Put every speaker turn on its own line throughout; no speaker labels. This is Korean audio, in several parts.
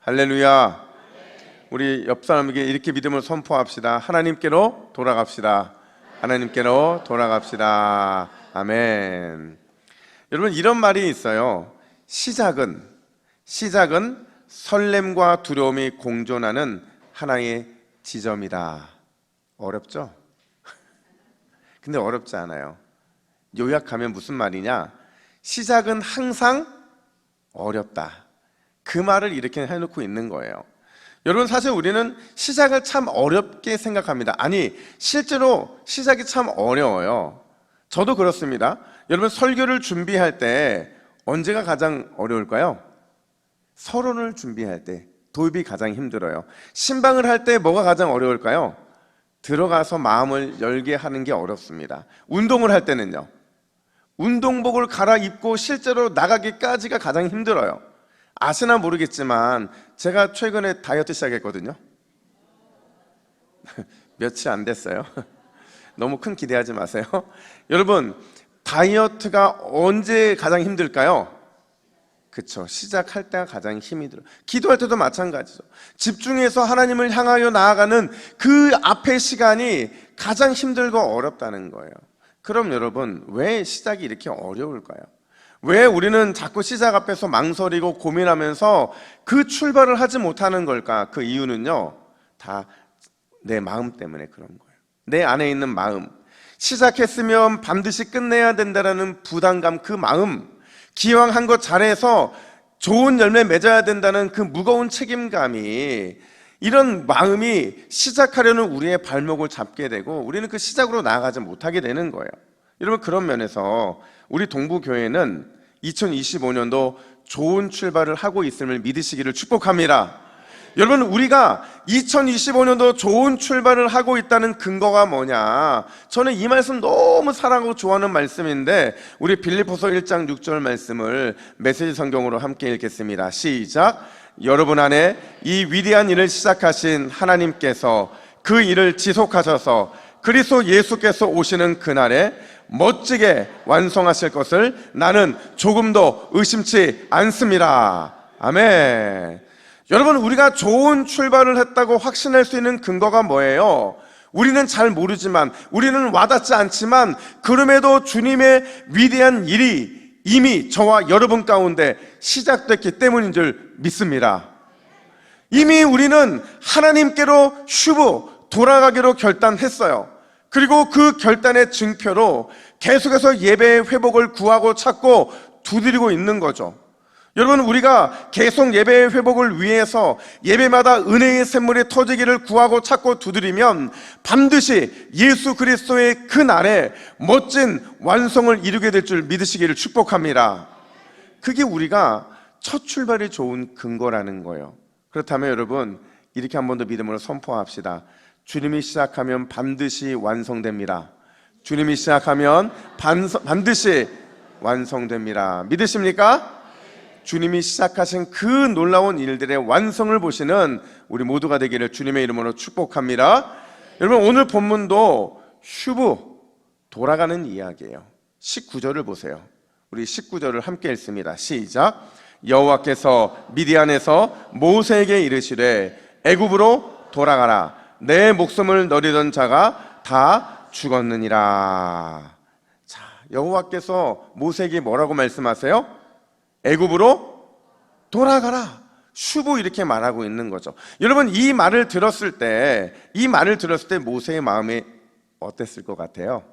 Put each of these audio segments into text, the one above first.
할렐루야. 우리 옆 사람에게 이렇게 믿음을 선포합시다. 하나님께로 돌아갑시다. 하나님께로 돌아갑시다. 아멘. 여러분, 이런 말이 있어요. 시작은 설렘과 두려움이 공존하는 하나의 지점이다. 어렵죠? 근데 어렵지 않아요. 요약하면 무슨 말이냐? 시작은 항상 어렵다. 그 말을 이렇게 해놓고 있는 거예요. 여러분, 사실 우리는 시작을 참 어렵게 생각합니다. 아니, 실제로 시작이 참 어려워요. 저도 그렇습니다. 여러분, 설교를 준비할 때 언제가 가장 어려울까요? 서론을 준비할 때, 도입이 가장 힘들어요. 신방을 할 때 뭐가 가장 어려울까요? 들어가서 마음을 열게 하는 게 어렵습니다. 운동을 할 때는요, 운동복을 갈아입고 실제로 나가기까지가 가장 힘들어요. 아시나 모르겠지만 제가 최근에 다이어트 시작했거든요. 며칠 안 됐어요. 너무 큰 기대하지 마세요. 여러분, 다이어트가 언제 가장 힘들까요? 그쵸, 시작할 때가 가장 힘이 들어요. 기도할 때도 마찬가지죠. 집중해서 하나님을 향하여 나아가는 그 앞의 시간이 가장 힘들고 어렵다는 거예요. 그럼 여러분, 왜 시작이 이렇게 어려울까요? 왜 우리는 자꾸 시작 앞에서 망설이고 고민하면서 그 출발을 하지 못하는 걸까? 그 이유는요, 다 내 마음 때문에 그런 거예요. 내 안에 있는 마음, 시작했으면 반드시 끝내야 된다는 부담감, 그 마음, 기왕 한 것 잘해서 좋은 열매 맺어야 된다는 그 무거운 책임감이, 이런 마음이 시작하려는 우리의 발목을 잡게 되고 우리는 그 시작으로 나아가지 못하게 되는 거예요. 여러분, 그런 면에서 우리 동부교회는 2025년도 좋은 출발을 하고 있음을 믿으시기를 축복합니다. 여러분, 우리가 2025년도 좋은 출발을 하고 있다는 근거가 뭐냐? 저는 이 말씀 너무 사랑하고 좋아하는 말씀인데, 우리 빌립보서 1장 6절 말씀을 메시지 성경으로 함께 읽겠습니다. 시작. 여러분 안에 이 위대한 일을 시작하신 하나님께서 그 일을 지속하셔서 그리스도 예수께서 오시는 그날에 멋지게 완성하실 것을 나는 조금도 의심치 않습니다. 아멘. 여러분, 우리가 좋은 출발을 했다고 확신할 수 있는 근거가 뭐예요? 우리는 잘 모르지만, 우리는 와닿지 않지만, 그럼에도 주님의 위대한 일이 이미 저와 여러분 가운데 시작됐기 때문인 줄 믿습니다. 이미 우리는 하나님께로 슈브 돌아가기로 결단했어요. 그리고 그 결단의 증표로 계속해서 예배의 회복을 구하고 찾고 두드리고 있는 거죠. 여러분, 우리가 계속 예배의 회복을 위해서 예배마다 은혜의 샘물이 터지기를 구하고 찾고 두드리면 반드시 예수 그리스도의 그 날에 멋진 완성을 이루게 될 줄 믿으시기를 축복합니다. 그게 우리가 첫 출발이 좋은 근거라는 거예요. 그렇다면 여러분, 이렇게 한 번 더 믿음으로 선포합시다. 주님이 시작하면 반드시 완성됩니다. 주님이 시작하면 반드시 완성됩니다. 믿으십니까? 주님이 시작하신 그 놀라운 일들의 완성을 보시는 우리 모두가 되기를 주님의 이름으로 축복합니다. 여러분, 오늘 본문도 슈브, 돌아가는 이야기예요. 19절을 보세요. 우리 19절을 함께 읽습니다. 시작. 여호와께서 미디안에서 모세에게 이르시되 애굽으로 돌아가라. 내 목숨을 노리던 자가 다 죽었느니라. 자, 여호와께서 모세에게 뭐라고 말씀하세요? 애굽으로 돌아가라. 슈브, 이렇게 말하고 있는 거죠. 여러분, 이 말을 들었을 때 모세의 마음이 어땠을 것 같아요?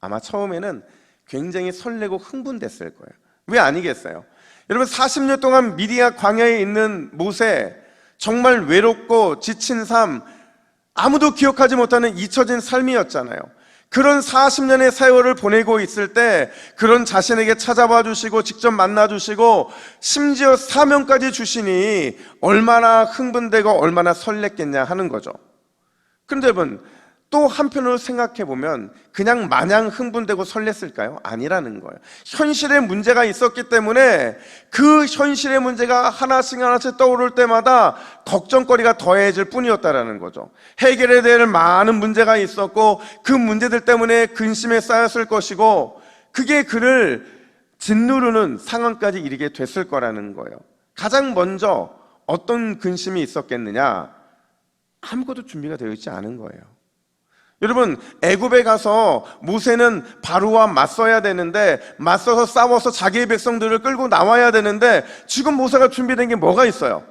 아마 처음에는 굉장히 설레고 흥분됐을 거예요. 왜 아니겠어요? 여러분, 40년 동안 미디안 광야에 있는 모세, 정말 외롭고 지친 삶, 아무도 기억하지 못하는 잊혀진 삶이었잖아요. 그런 40년의 세월을 보내고 있을 때 그런 자신에게 찾아와 주시고 직접 만나 주시고 심지어 사명까지 주시니 얼마나 흥분되고 얼마나 설렜겠냐 하는 거죠. 그런데 여러분, 또 한편으로 생각해 보면 그냥 마냥 흥분되고 설렜을까요? 아니라는 거예요. 현실의 문제가 있었기 때문에 그 현실의 문제가 하나씩 떠오를 때마다 걱정거리가 더해질 뿐이었다라는 거죠. 해결해야 될 많은 문제가 있었고 그 문제들 때문에 근심에 쌓였을 것이고 그게 그를 짓누르는 상황까지 이르게 됐을 거라는 거예요. 가장 먼저 어떤 근심이 있었겠느냐? 아무것도 준비가 되어 있지 않은 거예요. 여러분, 애굽에 가서 모세는 바로와 맞서야 되는데, 맞서서 싸워서 자기의 백성들을 끌고 나와야 되는데, 지금 모세가 준비된 게 뭐가 있어요?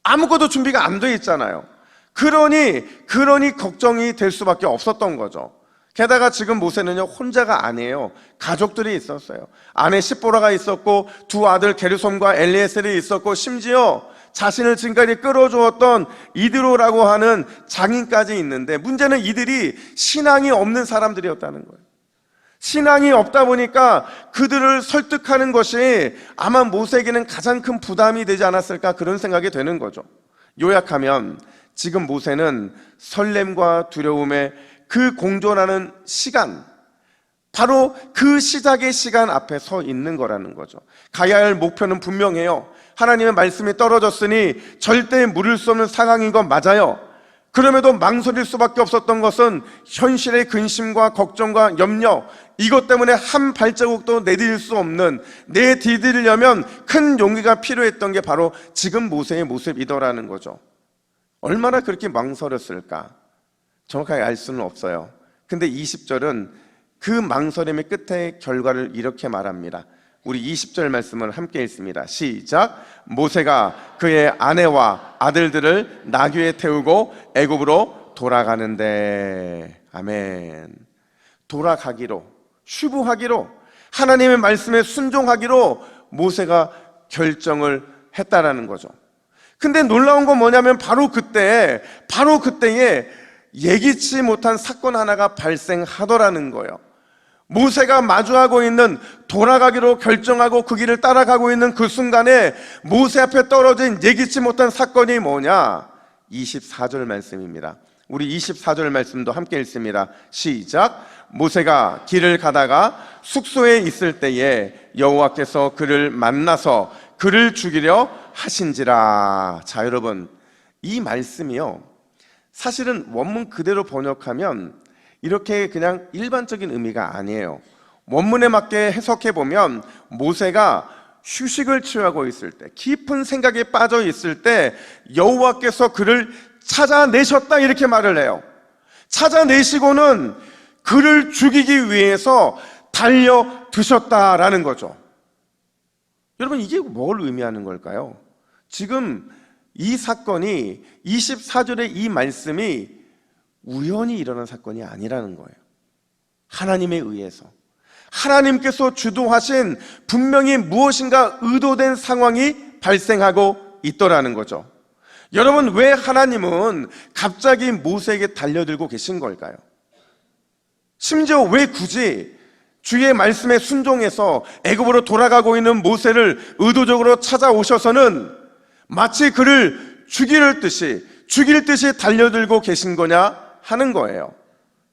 아무것도 준비가 안 돼 있잖아요. 그러니 걱정이 될 수밖에 없었던 거죠. 게다가 지금 모세는요, 혼자가 아니에요. 가족들이 있었어요. 아내 십보라가 있었고, 두 아들 게르솜과 엘리에셀이 있었고, 심지어 자신을 지금까지 끌어주었던 이드로라고 하는 장인까지 있는데, 문제는 이들이 신앙이 없는 사람들이었다는 거예요. 신앙이 없다 보니까 그들을 설득하는 것이 아마 모세에게는 가장 큰 부담이 되지 않았을까, 그런 생각이 되는 거죠. 요약하면 지금 모세는 설렘과 두려움에 그 공존하는 시간, 바로 그 시작의 시간 앞에 서 있는 거라는 거죠. 가야 할 목표는 분명해요. 하나님의 말씀이 떨어졌으니 절대 물을 수 없는 상황인 건 맞아요. 그럼에도 망설일 수밖에 없었던 것은 현실의 근심과 걱정과 염려, 이것 때문에 한 발자국도 내디딜 수 없는, 내디디려면 큰 용기가 필요했던 게 바로 지금 모세의 모습이더라는 거죠. 얼마나 그렇게 망설였을까? 정확하게 알 수는 없어요. 근데 20절은 그 망설임의 끝에 결과를 이렇게 말합니다. 우리 20절 말씀을 함께 읽습니다. 시작. 모세가 그의 아내와 아들들을 나귀에 태우고 애굽으로 돌아가는데, 아멘. 돌아가기로, 휴부하기로, 하나님의 말씀에 순종하기로 모세가 결정을 했다라는 거죠. 근데 놀라운 건 뭐냐면 바로 그때에 예기치 못한 사건 하나가 발생하더라는 거예요. 모세가 마주하고 있는, 돌아가기로 결정하고 그 길을 따라가고 있는 그 순간에 모세 앞에 떨어진 예기치 못한 사건이 뭐냐? 24절 말씀입니다. 우리 24절 말씀도 함께 읽습니다. 시작. 모세가 길을 가다가 숙소에 있을 때에 여호와께서 그를 만나서 그를 죽이려 하신지라. 자, 여러분, 이 말씀이요, 사실은 원문 그대로 번역하면 이렇게 그냥 일반적인 의미가 아니에요. 원문에 맞게 해석해 보면 모세가 휴식을 취하고 있을 때, 깊은 생각에 빠져 있을 때 여호와께서 그를 찾아내셨다, 이렇게 말을 해요. 찾아내시고는 그를 죽이기 위해서 달려드셨다라는 거죠. 여러분, 이게 뭘 의미하는 걸까요? 지금 이 사건이, 24절의 이 말씀이 우연히 일어난 사건이 아니라는 거예요. 하나님에 의해서, 하나님께서 주도하신 분명히 무엇인가 의도된 상황이 발생하고 있더라는 거죠. 여러분, 왜 하나님은 갑자기 모세에게 달려들고 계신 걸까요? 심지어 왜 굳이 주의 말씀에 순종해서 애굽으로 돌아가고 있는 모세를 의도적으로 찾아오셔서는 마치 그를 죽일 듯이 달려들고 계신 거냐 하는 거예요.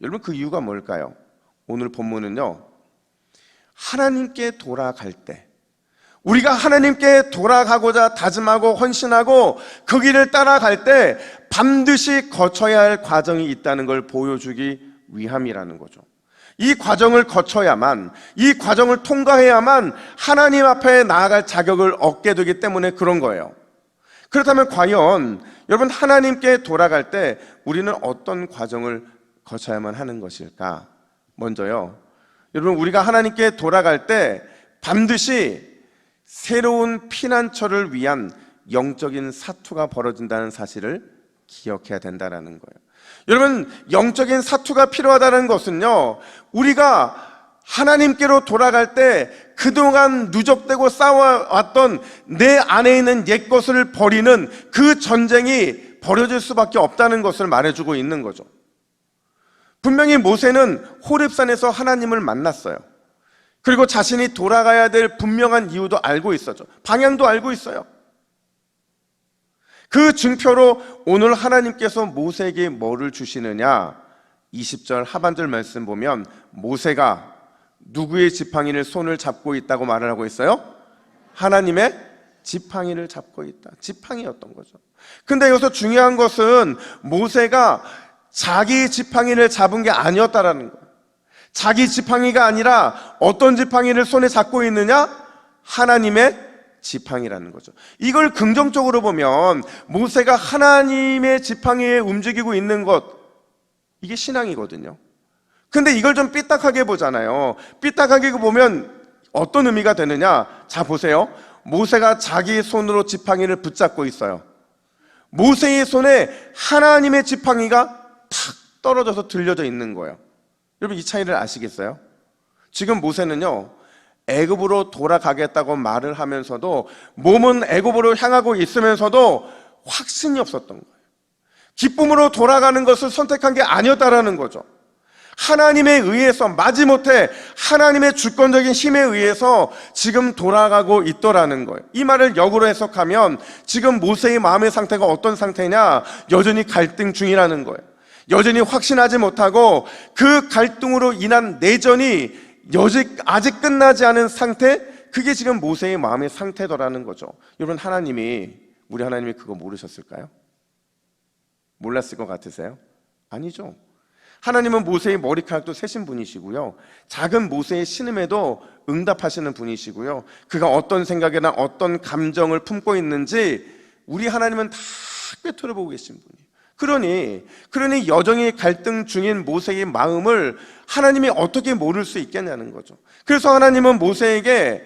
여러분, 그 이유가 뭘까요? 오늘 본문은요, 하나님께 돌아갈 때, 우리가 하나님께 돌아가고자 다짐하고 헌신하고 그 길을 따라갈 때 반드시 거쳐야 할 과정이 있다는 걸 보여주기 위함이라는 거죠. 이 과정을 거쳐야만, 이 과정을 통과해야만 하나님 앞에 나아갈 자격을 얻게 되기 때문에 그런 거예요. 그렇다면 과연 여러분, 하나님께 돌아갈 때 우리는 어떤 과정을 거쳐야만 하는 것일까? 먼저요, 여러분, 우리가 하나님께 돌아갈 때 반드시 새로운 피난처를 위한 영적인 사투가 벌어진다는 사실을 기억해야 된다는 거예요. 여러분, 영적인 사투가 필요하다는 것은요, 우리가 하나님께로 돌아갈 때 그동안 누적되고 쌓아왔던 내 안에 있는 옛것을 버리는 그 전쟁이 벌어질 수밖에 없다는 것을 말해주고 있는 거죠. 분명히 모세는 호렙산에서 하나님을 만났어요. 그리고 자신이 돌아가야 될 분명한 이유도 알고 있었죠. 방향도 알고 있어요. 그 증표로 오늘 하나님께서 모세에게 뭐를 주시느냐? 20절 하반절 말씀 보면 모세가 누구의 지팡이를 손을 잡고 있다고 말을 하고 있어요? 하나님의 지팡이를 잡고 있다. 지팡이였던 거죠. 근데 여기서 중요한 것은 모세가 자기 지팡이를 잡은 게 아니었다라는 거예요. 자기 지팡이가 아니라 어떤 지팡이를 손에 잡고 있느냐? 하나님의 지팡이라는 거죠. 이걸 긍정적으로 보면 모세가 하나님의 지팡이에 움직이고 있는 것, 이게 신앙이거든요. 근데 이걸 좀 삐딱하게 보잖아요. 삐딱하게 보면 어떤 의미가 되느냐? 자, 보세요. 모세가 자기 손으로 지팡이를 붙잡고 있어요. 모세의 손에 하나님의 지팡이가 탁 떨어져서 들려져 있는 거예요. 여러분, 이 차이를 아시겠어요? 지금 모세는요, 애굽으로 돌아가겠다고 말을 하면서도 몸은 애굽으로 향하고 있으면서도 확신이 없었던 거예요. 기쁨으로 돌아가는 것을 선택한 게 아니었다라는 거죠. 하나님에 의해서, 마지못해 하나님의 주권적인 힘에 의해서 지금 돌아가고 있더라는 거예요. 이 말을 역으로 해석하면 지금 모세의 마음의 상태가 어떤 상태냐? 여전히 갈등 중이라는 거예요. 여전히 확신하지 못하고 그 갈등으로 인한 내전이 아직 끝나지 않은 상태, 그게 지금 모세의 마음의 상태더라는 거죠. 여러분, 우리 하나님이 그거 모르셨을까요? 몰랐을 것 같으세요? 아니죠. 하나님은 모세의 머리카락도 세신 분이시고요, 작은 모세의 신음에도 응답하시는 분이시고요, 그가 어떤 생각이나 어떤 감정을 품고 있는지 우리 하나님은 다 꿰뚫어 보고 계신 분이에요. 그러니 여전히 갈등 중인 모세의 마음을 하나님이 어떻게 모를 수 있겠냐는 거죠. 그래서 하나님은 모세에게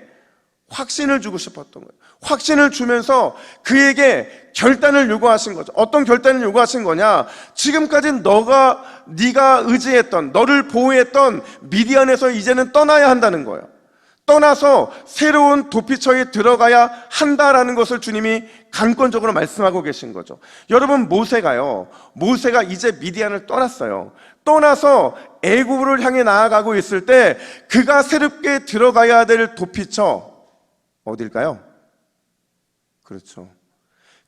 확신을 주고 싶었던 거예요. 확신을 주면서 그에게 결단을 요구하신 거죠. 어떤 결단을 요구하신 거냐? 지금까지 네가 의지했던, 너를 보호했던 미디안에서 이제는 떠나야 한다는 거예요. 떠나서 새로운 도피처에 들어가야 한다라는 것을 주님이 강권적으로 말씀하고 계신 거죠. 여러분, 모세가 이제 미디안을 떠났어요. 떠나서 애굽을 향해 나아가고 있을 때 그가 새롭게 들어가야 될 도피처, 어딜까요? 그렇죠.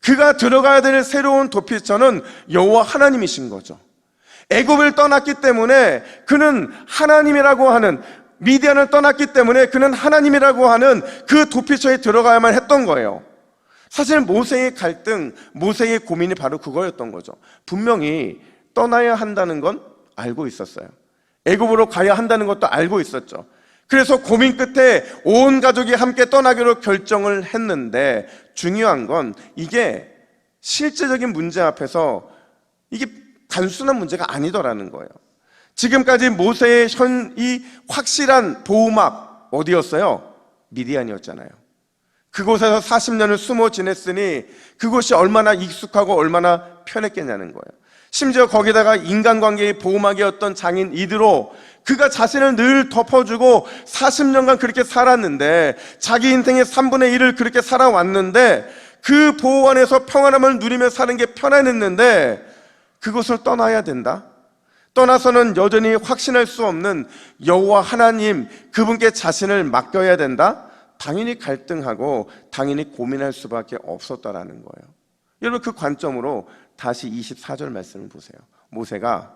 그가 들어가야 될 새로운 도피처는 여호와 하나님이신 거죠. 애굽을 떠났기 때문에 그는 하나님이라고 하는, 미디안을 떠났기 때문에 그는 하나님이라고 하는 그 도피처에 들어가야만 했던 거예요. 사실 모세의 갈등, 모세의 고민이 바로 그거였던 거죠. 분명히 떠나야 한다는 건 알고 있었어요. 애굽으로 가야 한다는 것도 알고 있었죠. 그래서 고민 끝에 온 가족이 함께 떠나기로 결정을 했는데, 중요한 건 이게 실제적인 문제 앞에서 이게 단순한 문제가 아니더라는 거예요. 지금까지 모세의 이 확실한 보호막 어디였어요? 미디안이었잖아요. 그곳에서 40년을 숨어 지냈으니 그곳이 얼마나 익숙하고 얼마나 편했겠냐는 거예요. 심지어 거기다가 인간관계의 보호막이었던 장인 이드로, 그가 자신을 늘 덮어주고 40년간 그렇게 살았는데, 자기 인생의 3분의 1을 그렇게 살아왔는데, 그 보호 안에서 평안함을 누리며 사는 게 편안했는데 그것을 떠나야 된다? 떠나서는 여전히 확신할 수 없는 여호와 하나님, 그분께 자신을 맡겨야 된다? 당연히 갈등하고 당연히 고민할 수밖에 없었다라는 거예요. 여러분, 그 관점으로 다시 24절 말씀을 보세요. 모세가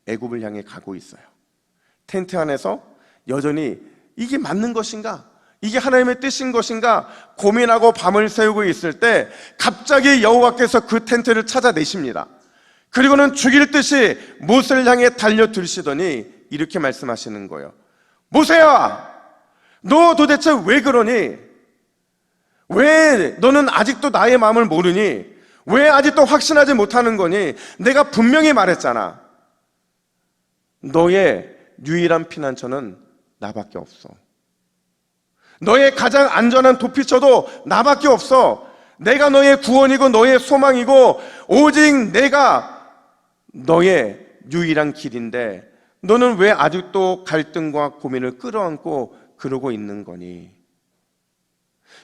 애굽을 향해 가고 있어요. 텐트 안에서 여전히 이게 맞는 것인가? 이게 하나님의 뜻인 것인가? 고민하고 밤을 새우고 있을 때 갑자기 여호와께서 그 텐트를 찾아내십니다. 그리고는 죽일 듯이 모세를 향해 달려들시더니 이렇게 말씀하시는 거예요. 모세야, 너 도대체 왜 그러니? 왜 너는 아직도 나의 마음을 모르니? 왜 아직도 확신하지 못하는 거니? 내가 분명히 말했잖아. 너의 유일한 피난처는 나밖에 없어. 너의 가장 안전한 도피처도 나밖에 없어. 내가 너의 구원이고 너의 소망이고 오직 내가 너의 유일한 길인데 너는 왜 아직도 갈등과 고민을 끌어안고 그러고 있는 거니?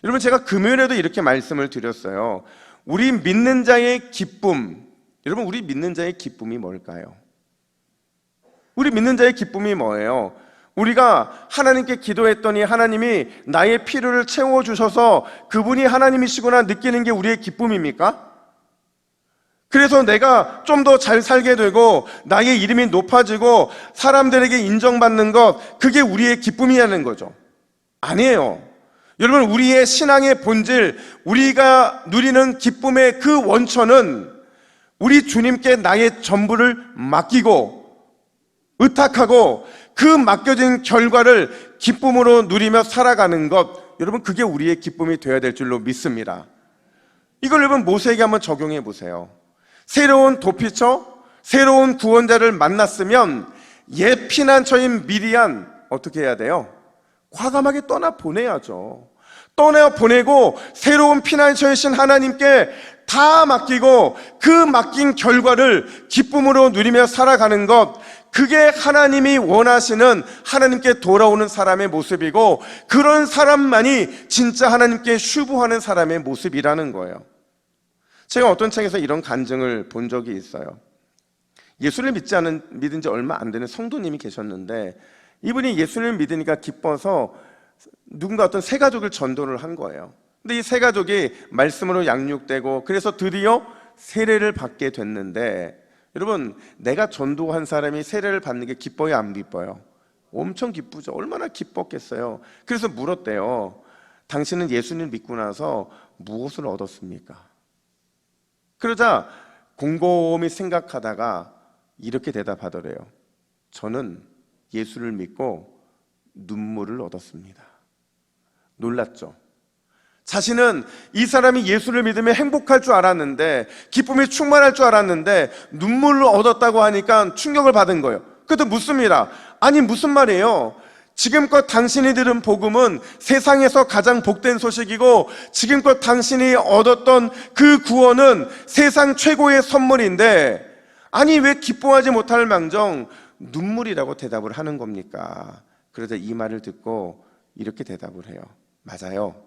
여러분, 제가 금요일에도 이렇게 말씀을 드렸어요. 우리 믿는 자의 기쁨, 여러분, 우리 믿는 자의 기쁨이 뭘까요? 우리 믿는 자의 기쁨이 뭐예요? 우리가 하나님께 기도했더니 하나님이 나의 필요를 채워주셔서 그분이 하나님이시구나 느끼는 게 우리의 기쁨입니까? 그래서 내가 좀 더 잘 살게 되고 나의 이름이 높아지고 사람들에게 인정받는 것, 그게 우리의 기쁨이라는 거죠. 아니에요. 여러분, 우리의 신앙의 본질, 우리가 누리는 기쁨의 그 원천은 우리 주님께 나의 전부를 맡기고 의탁하고 그 맡겨진 결과를 기쁨으로 누리며 살아가는 것, 여러분 그게 우리의 기쁨이 되어야 될 줄로 믿습니다. 이걸 여러분 모세에게 한번 적용해 보세요. 새로운 도피처, 새로운 구원자를 만났으면 옛 피난처인 미디안 어떻게 해야 돼요? 과감하게 떠나보내야죠. 떠나보내고 새로운 피난처이신 하나님께 다 맡기고 그 맡긴 결과를 기쁨으로 누리며 살아가는 것, 그게 하나님이 원하시는 하나님께 돌아오는 사람의 모습이고, 그런 사람만이 진짜 하나님께 슈브하는 사람의 모습이라는 거예요. 제가 어떤 책에서 이런 간증을 본 적이 있어요. 예수를 믿은 지 얼마 안 되는 성도님이 계셨는데, 이분이 예수를 믿으니까 기뻐서 누군가 어떤 세 가족을 전도를 한 거예요. 근데 이 세 가족이 말씀으로 양육되고 그래서 드디어 세례를 받게 됐는데, 여러분 내가 전도한 사람이 세례를 받는 게 기뻐요, 안 기뻐요? 엄청 기쁘죠. 얼마나 기뻤겠어요. 그래서 물었대요. 당신은 예수님 믿고 나서 무엇을 얻었습니까? 그러자 곰곰이 생각하다가 이렇게 대답하더래요. 저는 예수를 믿고 눈물을 얻었습니다. 놀랐죠. 자신은 이 사람이 예수를 믿으면 행복할 줄 알았는데, 기쁨이 충만할 줄 알았는데 눈물을 얻었다고 하니까 충격을 받은 거예요. 그래도 묻습니다. 아니 무슨 말이에요? 지금껏 당신이 들은 복음은 세상에서 가장 복된 소식이고, 지금껏 당신이 얻었던 그 구원은 세상 최고의 선물인데, 아니 왜 기뻐하지 못할 망정 눈물이라고 대답을 하는 겁니까? 그러자 이 말을 듣고 이렇게 대답을 해요. 맞아요.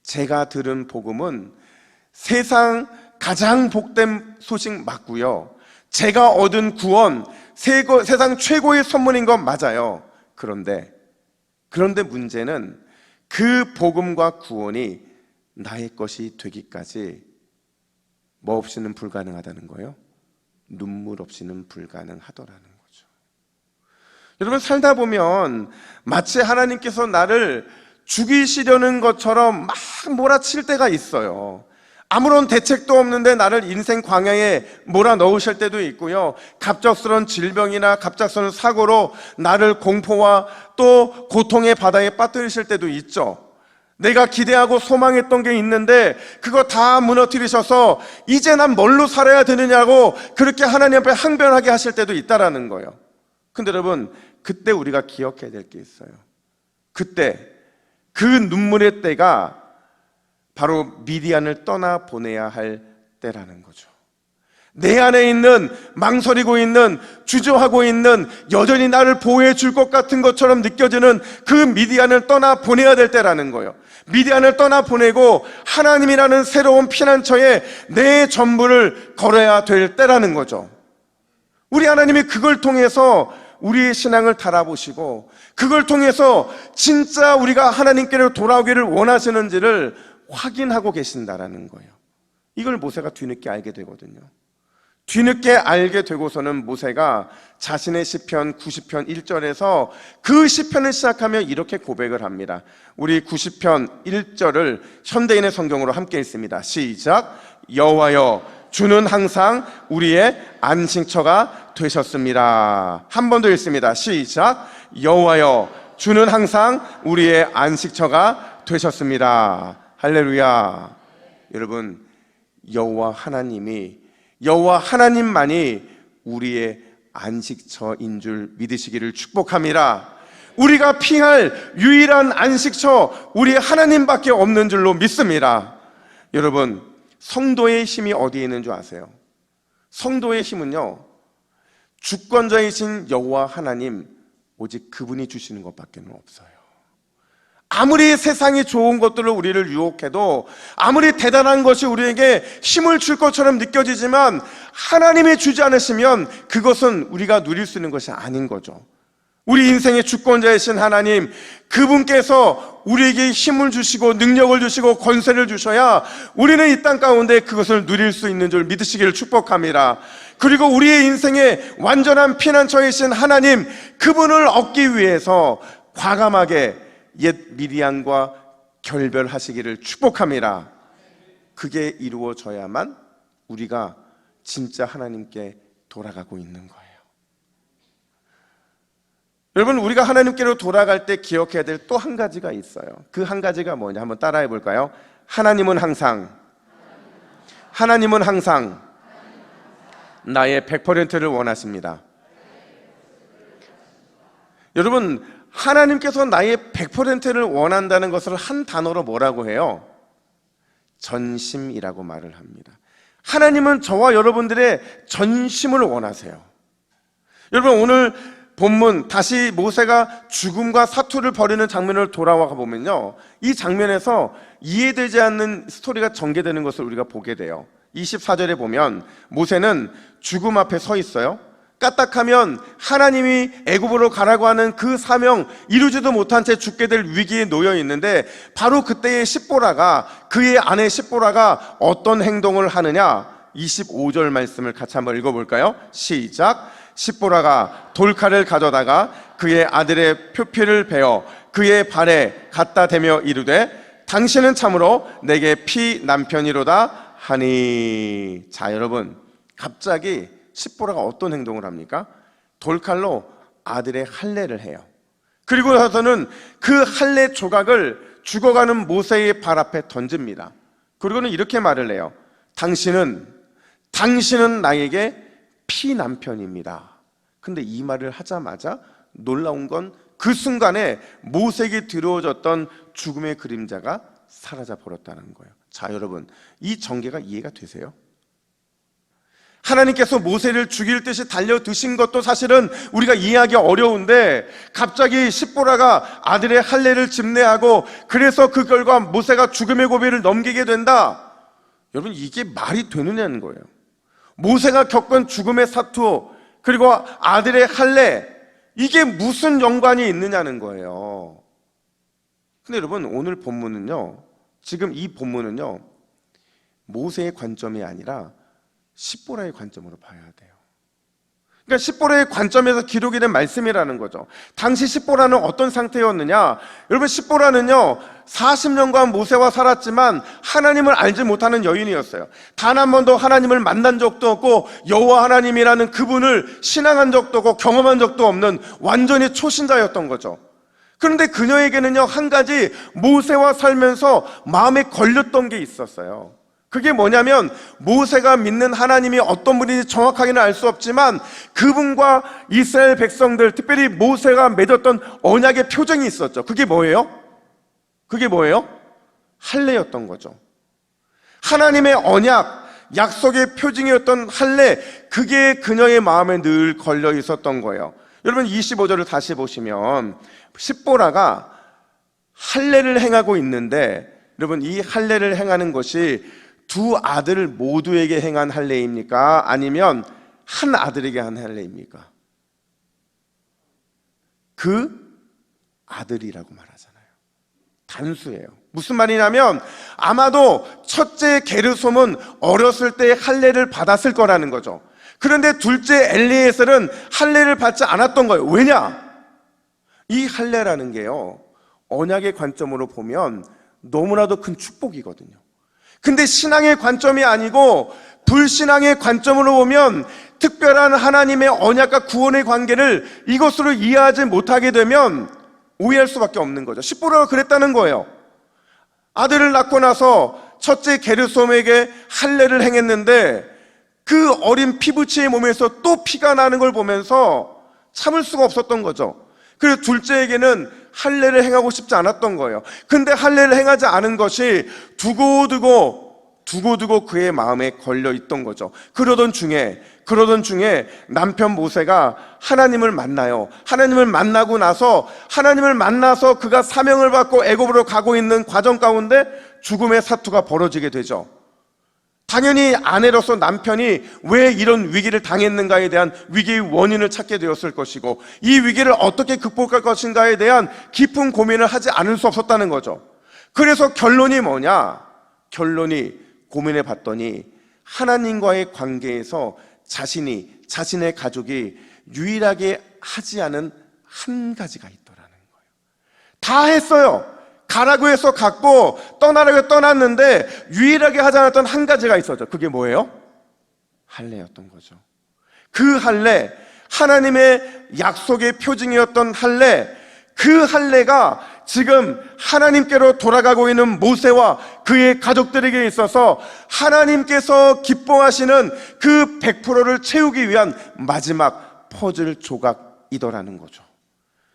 제가 들은 복음은 세상 가장 복된 소식 맞고요. 제가 얻은 구원, 세상 최고의 선물인 건 맞아요. 그런데 문제는 그 복음과 구원이 나의 것이 되기까지 뭐 없이는 불가능하다는 거예요? 눈물 없이는 불가능하더라는 거죠. 여러분 살다 보면 마치 하나님께서 나를 죽이시려는 것처럼 막 몰아칠 때가 있어요. 아무런 대책도 없는데 나를 인생 광야에 몰아넣으실 때도 있고요. 갑작스러운 질병이나 갑작스러운 사고로 나를 공포와 또 고통의 바다에 빠뜨리실 때도 있죠. 내가 기대하고 소망했던 게 있는데 그거 다 무너뜨리셔서 이제 난 뭘로 살아야 되느냐고 그렇게 하나님 앞에 항변하게 하실 때도 있다라는 거예요. 근데 여러분 그때 우리가 기억해야 될 게 있어요. 그때 그 눈물의 때가 바로 미디안을 떠나보내야 할 때라는 거죠. 내 안에 있는 망설이고 있는, 주저하고 있는, 여전히 나를 보호해 줄 것 같은 것처럼 느껴지는 그 미디안을 떠나보내야 될 때라는 거예요. 미디안을 떠나보내고 하나님이라는 새로운 피난처에 내 전부를 걸어야 될 때라는 거죠. 우리 하나님이 그걸 통해서 우리의 신앙을 달아보시고, 그걸 통해서 진짜 우리가 하나님께로 돌아오기를 원하시는지를 확인하고 계신다라는 거예요. 이걸 모세가 뒤늦게 알게 되거든요. 뒤늦게 알게 되고서는 모세가 자신의 시편 90편 1절에서 그 시편을 시작하며 이렇게 고백을 합니다. 우리 90편 1절을 현대인의 성경으로 함께 읽습니다. 시작. 여호와여 주는 항상 우리의 안식처가 되셨습니다. 한 번 더 읽습니다. 시작. 여호와여 주는 항상 우리의 안식처가 되셨습니다. 할렐루야. 여러분 여호와 하나님만이 우리의 안식처인 줄 믿으시기를 축복합니다. 우리가 피할 유일한 안식처 우리 하나님밖에 없는 줄로 믿습니다. 여러분 성도의 힘이 어디에 있는 줄 아세요? 성도의 힘은요 주권자이신 여호와 하나님 오직 그분이 주시는 것밖에 없어요. 아무리 세상이 좋은 것들로 우리를 유혹해도, 아무리 대단한 것이 우리에게 힘을 줄 것처럼 느껴지지만 하나님이 주지 않으시면 그것은 우리가 누릴 수 있는 것이 아닌 거죠. 우리 인생의 주권자이신 하나님, 그분께서 우리에게 힘을 주시고 능력을 주시고 권세를 주셔야 우리는 이 땅 가운데 그것을 누릴 수 있는 줄 믿으시기를 축복합니다. 그리고 우리의 인생의 완전한 피난처이신 하나님, 그분을 얻기 위해서 과감하게 옛 미디안과 결별하시기를 축복합니다. 그게 이루어져야만 우리가 진짜 하나님께 돌아가고 있는 거예요. 여러분, 우리가 하나님께로 돌아갈 때 기억해야 될 또 한 가지가 있어요. 그 한 가지가 뭐냐? 한번 따라해 볼까요? 하나님은 항상 나의 100%를 원하십니다. 여러분, 하나님께서 나의 100%를 원한다는 것을 한 단어로 뭐라고 해요? 전심이라고 말을 합니다. 하나님은 저와 여러분들의 전심을 원하세요. 여러분, 오늘 본문 다시 모세가 죽음과 사투를 벌이는 장면을 돌아와 보면요, 이 장면에서 이해되지 않는 스토리가 전개되는 것을 우리가 보게 돼요. 24절에 보면 모세는 죽음 앞에 서 있어요. 까딱하면 하나님이 애굽으로 가라고 하는 그 사명 이루지도 못한 채 죽게 될 위기에 놓여 있는데, 바로 그때의 십보라가, 그의 아내 십보라가 어떤 행동을 하느냐, 25절 말씀을 같이 한번 읽어볼까요? 시작. 십보라가 돌칼을 가져다가 그의 아들의 표피를 베어 그의 발에 갖다 대며 이르되 당신은 참으로 내게 피 남편이로다 하니. 자, 여러분, 갑자기 십보라가 어떤 행동을 합니까? 돌칼로 아들의 할례를 해요. 그리고 나서는 그 할례 조각을 죽어가는 모세의 발 앞에 던집니다. 그리고는 이렇게 말을 해요. 당신은 나에게 피 남편입니다. 근데 이 말을 하자마자 놀라운 건 그 순간에 모세에게 들어오졌던 죽음의 그림자가 사라져 버렸다는 거예요. 자, 여러분, 이 전개가 이해가 되세요? 하나님께서 모세를 죽일 듯이 달려드신 것도 사실은 우리가 이해하기 어려운데, 갑자기 십보라가 아들의 할례를 집례하고 그래서 그 결과 모세가 죽음의 고비를 넘기게 된다. 여러분, 이게 말이 되느냐는 거예요. 모세가 겪은 죽음의 사투, 그리고 아들의 할례, 이게 무슨 연관이 있느냐는 거예요. 근데 여러분, 오늘 본문은요, 지금 이 본문은요, 모세의 관점이 아니라 십보라의 관점으로 봐야 돼요. 그러니까 십보라의 관점에서 기록이 된 말씀이라는 거죠. 당시 십보라는 어떤 상태였느냐? 여러분, 십보라는요 40년간 모세와 살았지만 하나님을 알지 못하는 여인이었어요. 단 한 번도 하나님을 만난 적도 없고 여호와 하나님이라는 그분을 신앙한 적도 없고 경험한 적도 없는 완전히 초신자였던 거죠. 그런데 그녀에게는요 한 가지 모세와 살면서 마음에 걸렸던 게 있었어요. 그게 뭐냐면, 모세가 믿는 하나님이 어떤 분인지 정확하게는 알 수 없지만 그분과 이스라엘 백성들, 특별히 모세가 맺었던 언약의 표정이 있었죠. 그게 뭐예요? 할례였던 거죠. 하나님의 언약, 약속의 표징이었던 할례, 그게 그녀의 마음에 늘 걸려 있었던 거예요. 여러분, 25절을 다시 보시면 십보라가 할례를 행하고 있는데, 여러분, 이 할례를 행하는 것이 두 아들 모두에게 행한 할례입니까? 아니면 한 아들에게 한 할례입니까? 그 아들이라고 말하잖아요. 단수예요. 무슨 말이냐면, 아마도 첫째 게르솜은 어렸을 때 할례를 받았을 거라는 거죠. 그런데 둘째 엘리에셀은 할례를 받지 않았던 거예요. 왜냐? 이 할례라는 게요, 언약의 관점으로 보면 너무나도 큰 축복이거든요. 근데 신앙의 관점이 아니고 불신앙의 관점으로 보면, 특별한 하나님의 언약과 구원의 관계를 이것으로 이해하지 못하게 되면 오해할 수밖에 없는 거죠. 십보라가 그랬다는 거예요. 아들을 낳고 나서 첫째 게르솜에게 할례를 행했는데 그 어린 피부치의 몸에서 또 피가 나는 걸 보면서 참을 수가 없었던 거죠. 그래서 둘째에게는 할례를 행하고 싶지 않았던 거예요. 근데 할례를 행하지 않은 것이 두고두고 그의 마음에 걸려 있던 거죠. 그러던 중에 남편 모세가 하나님을 만나요. 하나님을 만나서 그가 사명을 받고 애굽으로 가고 있는 과정 가운데 죽음의 사투가 벌어지게 되죠. 당연히 아내로서 남편이 왜 이런 위기를 당했는가에 대한 위기의 원인을 찾게 되었을 것이고, 이 위기를 어떻게 극복할 것인가에 대한 깊은 고민을 하지 않을 수 없었다는 거죠. 그래서 결론이 뭐냐? 고민해 봤더니 하나님과의 관계에서 자신의 가족이 유일하게 하지 않은 한 가지가 있더라는 거예요. 다 했어요. 가라고 해서 갔고 떠나라고 해서 떠났는데 유일하게 하지 않았던 한 가지가 있었죠. 그게 뭐예요? 할례였던 거죠. 그 할례, 하나님의 약속의 표징이었던 할례, 그 할례가 지금 하나님께로 돌아가고 있는 모세와 그의 가족들에게 있어서 하나님께서 기뻐하시는 그 100%를 채우기 위한 마지막 퍼즐 조각이더라는 거죠.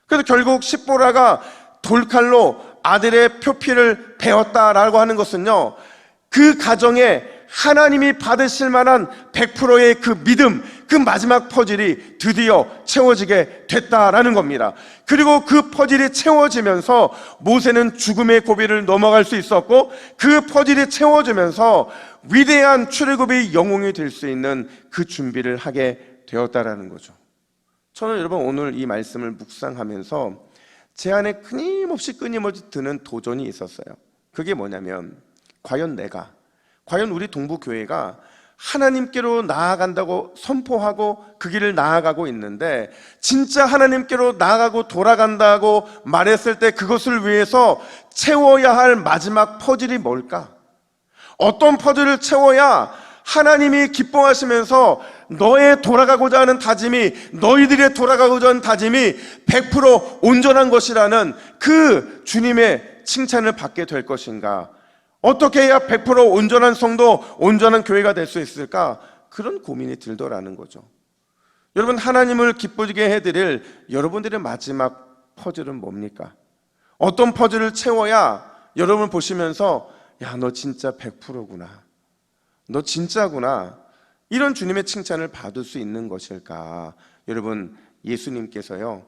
그래서 결국 십보라가 돌칼로 아들의 표피를 베었다라고 하는 것은요, 그 가정에 하나님이 받으실 만한 100%의 그 믿음, 그 마지막 퍼즐이 드디어 채워지게 됐다라는 겁니다. 그리고 그 퍼즐이 채워지면서 모세는 죽음의 고비를 넘어갈 수 있었고, 그 퍼즐이 채워지면서 위대한 출애굽의 영웅이 될 수 있는 그 준비를 하게 되었다라는 거죠. 저는 여러분 오늘 이 말씀을 묵상하면서 제 안에 끊임없이 드는 도전이 있었어요. 그게 뭐냐면, 과연 우리 동부교회가 하나님께로 나아간다고 선포하고 그 길을 나아가고 있는데, 진짜 하나님께로 나아가고 돌아간다고 말했을 때 그것을 위해서 채워야 할 마지막 퍼즐이 뭘까? 어떤 퍼즐을 채워야 하나님이 기뻐하시면서 너의 돌아가고자 하는 다짐이, 너희들의 돌아가고자 하는 다짐이 100% 온전한 것이라는 그 주님의 칭찬을 받게 될 것인가? 어떻게 해야 100% 온전한 성도, 온전한 교회가 될 수 있을까? 그런 고민이 들더라는 거죠. 여러분, 하나님을 기쁘게 해드릴 여러분들의 마지막 퍼즐은 뭡니까? 어떤 퍼즐을 채워야 여러분 보시면서 야, 너 진짜 100%구나, 너 진짜구나, 이런 주님의 칭찬을 받을 수 있는 것일까? 여러분, 예수님께서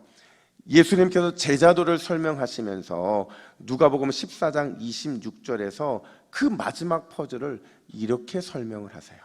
제자도를 설명하시면서 누가복음 14장 26절에서 그 마지막 퍼즐을 이렇게 설명을 하세요.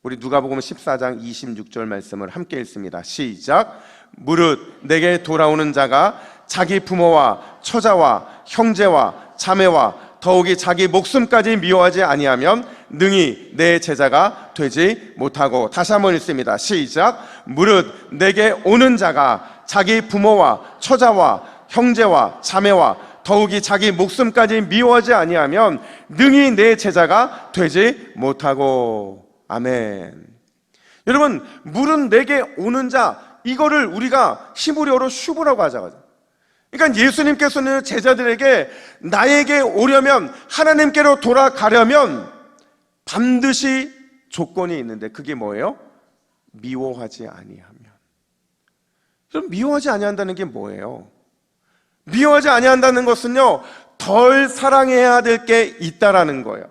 우리 누가복음 14장 26절 말씀을 함께 읽습니다. 시작. 무릇 내게 돌아오는 자가 자기 부모와 처자와 형제와 자매와 더욱이 자기 목숨까지 미워하지 아니하면 능히 내 제자가 되지 못하고. 다시 한번 읽습니다. 시작. 무릇 내게 오는 자가 자기 부모와 처자와 형제와 자매와 더욱이 자기 목숨까지 미워하지 아니하면 능히 내 제자가 되지 못하고. 아멘. 여러분, 물은 내게 오는 자, 이거를 우리가 히브리어로 슈브라고 하잖아요. 그러니까 예수님께서는 제자들에게 나에게 오려면, 하나님께로 돌아가려면 반드시 조건이 있는데, 그게 뭐예요? 미워하지 아니하면. 그럼 미워하지 아니한다는 게 뭐예요? 미워하지 아니한다는 것은요, 덜 사랑해야 될 게 있다라는 거예요.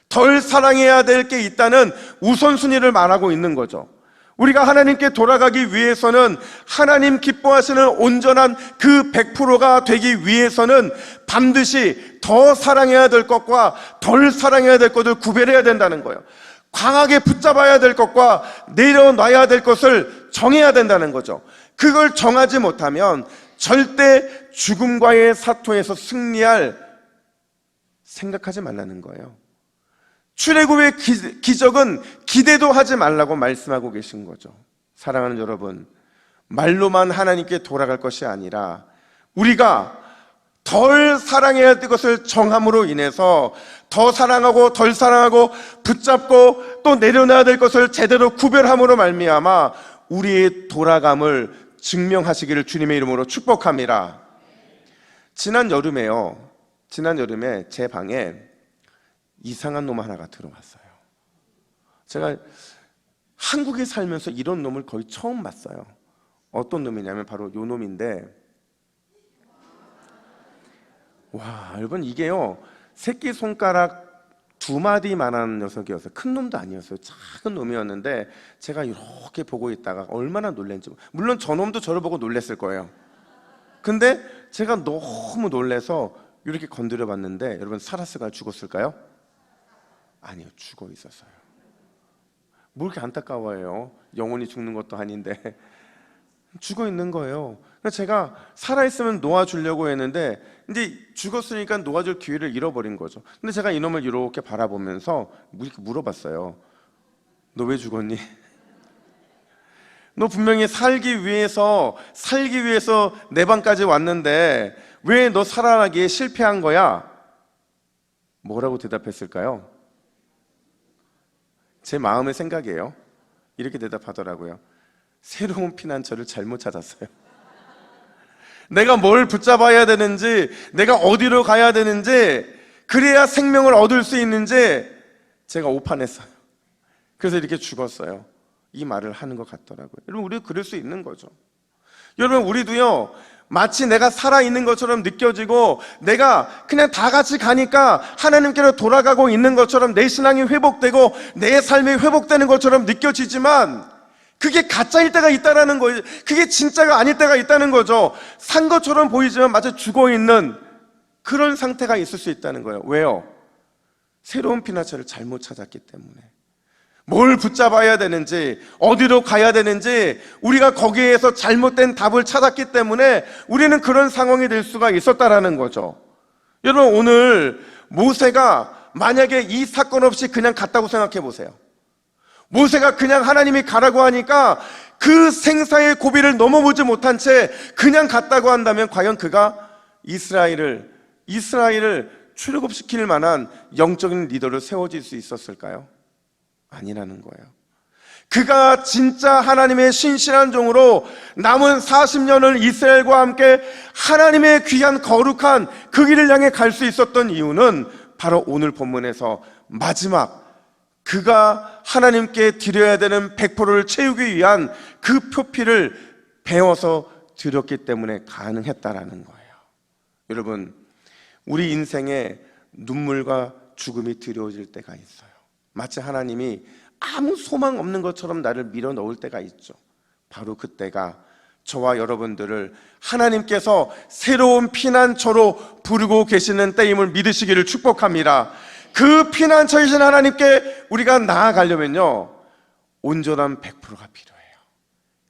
덜 사랑해야 될 게 있다는 우선순위를 말하고 있는 거죠. 우리가 하나님께 돌아가기 위해서는, 하나님 기뻐하시는 온전한 그 100%가 되기 위해서는 반드시 더 사랑해야 될 것과 덜 사랑해야 될 것을 구별해야 된다는 거예요. 강하게 붙잡아야 될 것과 내려놔야 될 것을 정해야 된다는 거죠. 그걸 정하지 못하면 절대 죽음과의 사토에서 승리할 생각하지 말라는 거예요. 출애굽의 기적은 기대도 하지 말라고 말씀하고 계신 거죠. 사랑하는 여러분, 말로만 하나님께 돌아갈 것이 아니라 우리가 덜 사랑해야 될 것을 정함으로 인해서 더 사랑하고 덜 사랑하고 붙잡고 또 내려놔야 될 것을 제대로 구별함으로 말미암아 우리의 돌아감을 증명하시기를 주님의 이름으로 축복합니다. 지난 여름에 제 방에 이상한 놈 하나가 들어왔어요. 제가 한국에 살면서 이런 놈을 거의 처음 봤어요. 어떤 놈이냐면 바로 요 놈인데, 와, 여러분, 이게요, 새끼손가락 2마디만한 녀석이었어요. 큰 놈도 아니었어요. 작은 놈이었는데 제가 이렇게 보고 있다가 얼마나 놀랐는지. 물론 저 놈도 저를 보고 놀랐을 거예요. 근데 제가 너무 놀라서 이렇게 건드려 봤는데, 여러분, 살았을까요? 죽었을까요? 아니요, 죽어 있었어요. 뭐 이렇게 안타까워해요? 영혼이 죽는 것도 아닌데 죽어 있는 거예요. 그래서 제가 살아있으면 놓아주려고 했는데 이제 죽었으니까 놓아줄 기회를 잃어버린 거죠. 근데 제가 이놈을 이렇게 바라보면서 이렇게 물어봤어요. 너 왜 죽었니? 너 분명히 살기 위해서 내 방까지 왔는데 왜 너 살아나기에 실패한 거야? 뭐라고 대답했을까요? 제 마음의 생각이에요. 이렇게 대답하더라고요. 새로운 피난처를 잘못 찾았어요. 내가 뭘 붙잡아야 되는지, 내가 어디로 가야 되는지, 그래야 생명을 얻을 수 있는지 제가 오판했어요. 그래서 이렇게 죽었어요. 이 말을 하는 것 같더라고요. 여러분, 우리도 그럴 수 있는 거죠. 여러분, 우리도요, 마치 내가 살아있는 것처럼 느껴지고 내가 그냥 다 같이 가니까 하나님께로 돌아가고 있는 것처럼 내 신앙이 회복되고 내 삶이 회복되는 것처럼 느껴지지만 그게 가짜일 때가 있다는 거예요. 그게 진짜가 아닐 때가 있다는 거죠. 산 것처럼 보이지만 마치 죽어있는 그런 상태가 있을 수 있다는 거예요. 왜요? 새로운 피난처를 잘못 찾았기 때문에. 뭘 붙잡아야 되는지, 어디로 가야 되는지 우리가 거기에서 잘못된 답을 찾았기 때문에 우리는 그런 상황이 될 수가 있었다라는 거죠. 여러분, 오늘 모세가 만약에 이 사건 없이 그냥 갔다고 생각해 보세요. 모세가 그냥 하나님이 가라고 하니까 그 생사의 고비를 넘어보지 못한 채 그냥 갔다고 한다면 과연 그가 이스라엘을 출애굽시킬 만한 영적인 리더로 세워질 수 있었을까요? 아니라는 거예요. 그가 진짜 하나님의 신실한 종으로 남은 40년을 이스라엘과 함께 하나님의 귀한 거룩한 그 길을 향해 갈 수 있었던 이유는 바로 오늘 본문에서 마지막 그가 하나님께 드려야 되는 100%를 채우기 위한 그 표피를 배워서 드렸기 때문에 가능했다라는 거예요. 여러분, 우리 인생에 눈물과 죽음이 두려워질 때가 있어요. 마치 하나님이 아무 소망 없는 것처럼 나를 밀어 넣을 때가 있죠. 바로 그때가 저와 여러분들을 하나님께서 새로운 피난처로 부르고 계시는 때임을 믿으시기를 축복합니다. 그 피난처이신 하나님께 우리가 나아가려면요, 온전한 100%가 필요해요.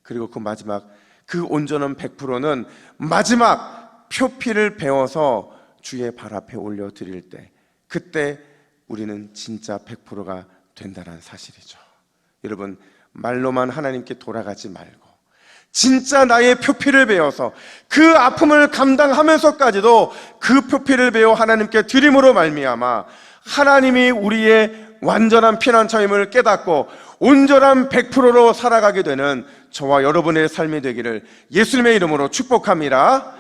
그리고 그 마지막 그 온전한 100%는 마지막 표피를 배워서 주의 발 앞에 올려드릴 때, 그때 우리는 진짜 100%가 된다는 사실이죠. 여러분, 말로만 하나님께 돌아가지 말고 진짜 나의 표피를 배워서 그 아픔을 감당하면서까지도 그 표피를 배워 하나님께 드림으로 말미암아 하나님이 우리의 완전한 피난처임을 깨닫고 온전한 100%로 살아가게 되는 저와 여러분의 삶이 되기를 예수님의 이름으로 축복합니다.